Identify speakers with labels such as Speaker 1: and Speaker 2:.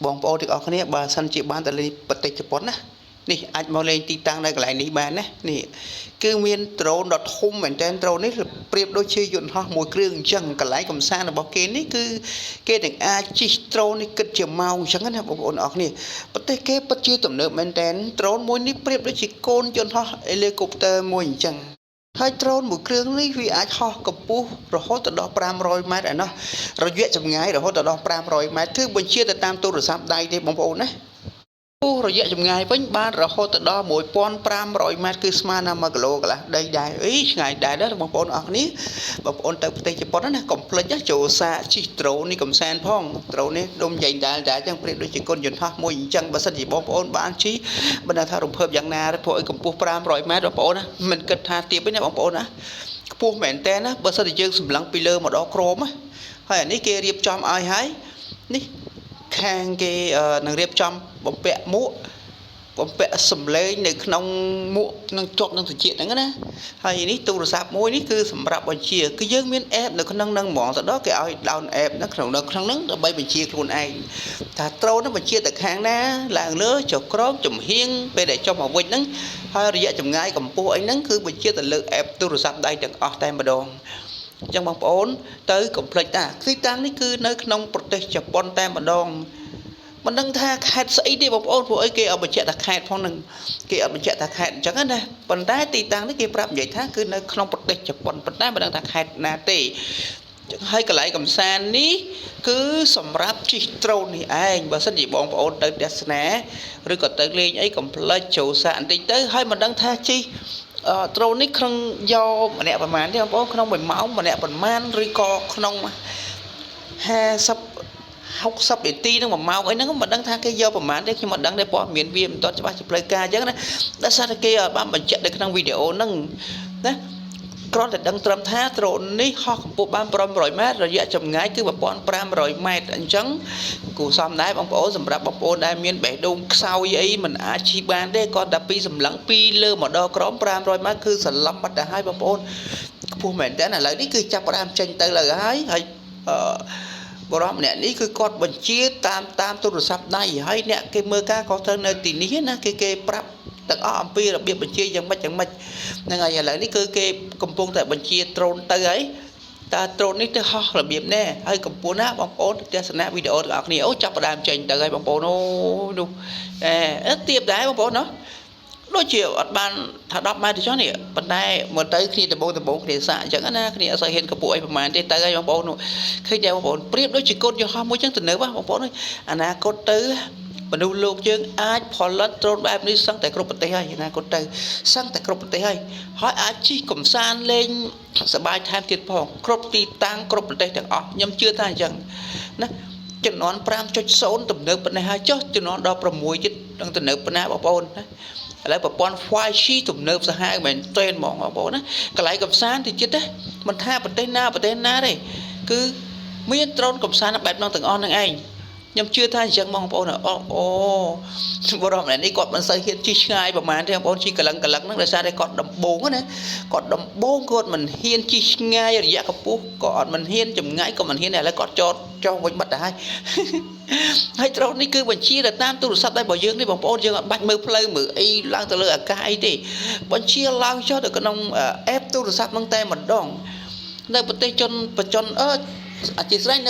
Speaker 1: បងប្អូនទាំងអស់គ្នាបើសិនជាបានទៅលេងប្រទេសជប៉ុនណានេះអាចមកលេងទីតាំងនៅកន្លែងនេះបានណានេះគឺមានដ្រូនដ៏ធំមែនទែនដ្រូននេះប្រៀបដូចជាយន្តហោះមួយគ្រឿងអញ្ចឹងកន្លែងកំសាន្តរបស់គេនេះគឺគេទាំងអាចជិះដ្រូននេះគិតជាម៉ោងអញ្ចឹងណាបងប្អូនអរគ្នាប្រទេសគេពិតជាទំនើបមែនទែនដ្រូនមួយនេះប្រៀបដូចជាកូនយន្តហោះហេលីកូបទ័រមួយអញ្ចឹងហើយដ្រូនមួយគ្រឿងនេះវាអាចហោះកម្ពស់រហូតដល់500ម៉ែត្រឯណោះរយៈចម្ងាយរហូតដល់500ម៉ែត្រគឺបញ្ជាទៅតាមទូរស័ព្ទដៃទេបងប្អូនណារយៈចម្ងាយវិញបានរហូតដល់1500ម៉ែត្រគឺស្មើនឹង1គីឡូកន្លះដីដែរអីឆ្ងាយដែរបងប្អូនអរគ្នាបងប្អូនទៅប្រទេសជប៉ុនណាកុំភ្លេចចូលសាកជិះដ្រូននេះកំសាន្តផងដ្រូននេះដុំយ៉ែងដែរចឹងប្រៀបដូចជាកូនយន្តហោះមួយអញ្ចឹងបើសិនជាបងប្អូនបានជិះមិនដឹងថារំភើបយ៉ាងណាព្រោះឲ្យកម្ពស់500ម៉ែត្របងប្អូនណាមិនគិតថាទាបទេណាបងប្អូនណាខ្ពស់មែនតើណាបើសិនជាយើងសម្លឹងពីលើមកដល់ក្រោមហើយអានេះគេរៀបចំឲ្យហើយនេះខាងគេនឹងរៀបចំបំពាក់មួកបំពាក់សំឡេងនៅក្នុងមួកនឹងជាប់នឹងត្រចៀកហ្នឹងណាហើយនេះទូរស័ព្ទមួយនេះគឺសម្រាប់បញ្ជាគឺយើងមាន app នៅក្នុងហ្នឹងហ្មងទៅដល់គេឲ្យ down app នៅក្នុងហ្នឹងដើម្បីបញ្ជាខ្លួនឯងថាត្រូនហ្នឹងបញ្ជាទៅខាងណាឡើងលើចុះក្រោមចំហៀងពេលដែលចុះមកវិញហ្នឹងហើយរយៈចម្ងាយកម្ពស់អីហ្នឹងគឺបញ្ជាទៅលើ app ទូរស័ព្ទដៃទាំងអស់តែម្ដងអញ្ចឹងបងប្អូនទៅកុំភ្លេចតាទីតាំងនេះគឺនៅក្នុងប្រទេសជប៉ុនតែម្ដងមិនដឹងថាខេត្តស្អីទេបងប្អូនព្រោះអីគេអត់បញ្ជាក់ថាខេត្តផងនឹងគេអត់បញ្ជាក់ថាខេត្តអញ្ចឹងណាប៉ុន្តែទីតាំងនេះគេប្រាប់និយាយថាគឺនៅក្នុងប្រទេសជប៉ុនប៉ុន្តែមិនដឹងថាខេត្តណាទេហើយកន្លែងកំសាន្តនេះគឺសម្រាប់ជិះដ្រូននេះឯងបើសិនជាបងប្អូនទៅទស្សនាឬក៏ទៅលេងអីកុំភ្លេចចូលសាកបន្តិចទៅហើយមិនដឹងថាជិះដ្រូននេះក្នុងយកម្នាក់ប្រហែលទេបងប្អូនក្នុង1ម៉ោងម្នាក់ប្រហែលឬក៏ក្នុង60នាទីនឹង1ម៉ោងអីហ្នឹងមិនដឹងថាគេយកប្រហែលទេខ្ញុំមិនដឹងទេព័ត៌មានវាមិនទាន់ច្បាស់ជាផ្លូវការអញ្ចឹងណាដោយសារតែគេបានបញ្ជាក់នៅក្នុងវីដេអូហ្នឹងណាគ្រាន់តែដឹងត្រឹមថាដ្រូននេះហោះកម្ពស់បាន500ម៉ែត្ររយៈចម្ងាយគឺ1500ម៉ែត្រអញ្ចឹងគួរសមដែរបងប្អូនសម្រាប់បងប្អូនដែលមានបេះដូងខ្សោយអីមិនអាចជិះបានទេគាត់តែពីសម្លឹងពីលើមកដល់ក្រោម500ម៉ែត្រគឺសន្លប់បាត់ទៅហើយបងប្អូនខ្ពស់មែនតើឥឡូវនេះគឺចាប់ផ្ដើមចេញទៅលើហើយបរិបម្នាក់នេះគឺគាត់បញ្ជាតាមទូរស័ព្ទដៃហើយអ្នកគេមើលការក៏ទៅនៅទីនេះណាគេប្រាប់ទាំងអស់អំពីរបៀបបញ្ជាយ៉ាងម៉េចហ្នឹងហើយឥឡូវនេះគឺគេកំពុងតែបញ្ជាដ្រូនទៅហើយតើដ្រូននេះទៅហោះរបៀបណាហើយកម្ពុជាណាបងប្អូនទស្សនាវីដេអូទាំងអស់គ្នាអូចាប់ផ្ដើមចេញទៅហើយបងប្អូនអូនោះទៀបដែរបងប្អូនណាដូចជាអត់បានថា10ម៉ែត្រទេចុះនេះប៉ុន្តែមើលទៅគ្នាដំបងគ្នាសាកអញ្ចឹងណាគ្នាអត់សូវហ៊ានកម្ពស់អីប្រហែលទេទៅហើយបងប្អូនឃើញតែបងប្អូនប្រៀបដូចជាកូនយន្តហោះមួយអញ្ចឹងទៅនៅបងប្អូនអនាគតទៅមនុស្សលោកយើងអាចផលិតដ្រូនបែបនេះសឹងតែគ្រប់ប្រទេសហើយអនាគតទៅសឹងតែគ្រប់ប្រទេសហើយអាចជិះកំសាន្តលេងសប្បាយថែមទៀតផងគ្រប់ទីតាំងគ្រប់ប្រទេសទាំងអស់ខ្ញុំជឿថាអញ្ចឹងណាចំនួន 5.0 ទំនើបប៉ុណ្ណេះហើយចុះចំនួនដល់6ទៀតនឹងទំនើបប៉ុណ្ណាបងប្អូនណាឥឡូវប្រព័ន្ធ 5G ទំនើបសាហាវមែនទែនហ្មងបងប្អូនណាកន្លែងកំសាន្តទីចិត្តណាមិនថាប្រទេសណាទេគឺមានដ្រូនកំសាន្តបែបនោះទាំងអស់ហ្នឹងឯងខ្ញុំជឿថាអញ្ចឹងបងប្អូនអូបរិបម្នាក់នេះគាត់មិនសូវហ៊ានជិះឆ្ងាយប្រហែលទេបងប្អូនជិះកលឹងហ្នឹងដោយសារតែគាត់ដំបងណាគាត់ដំបងគាត់មិនហ៊ានជិះឆ្ងាយរយៈកម្ពស់ក៏អត់មិនហ៊ានចម្ងាយក៏មិនហ៊ានឥឡូវគាត់ចុះវិញបាត់ទៅហើយដ្រូននេះគឺបញ្ជាទៅតាមទូរស័ព្ទដៃរបស់យើងនេះបងប្អូនយើងអត់បាច់មើលផ្លូវមើលអីឡើងទៅលើអាកាសអីទេបញ្ជាឡើងចុះទៅក្នុង app ទូរស័ព្ទហ្នឹងតែម្ដងនៅប្រទេសជនអធិស្ឋាននៅ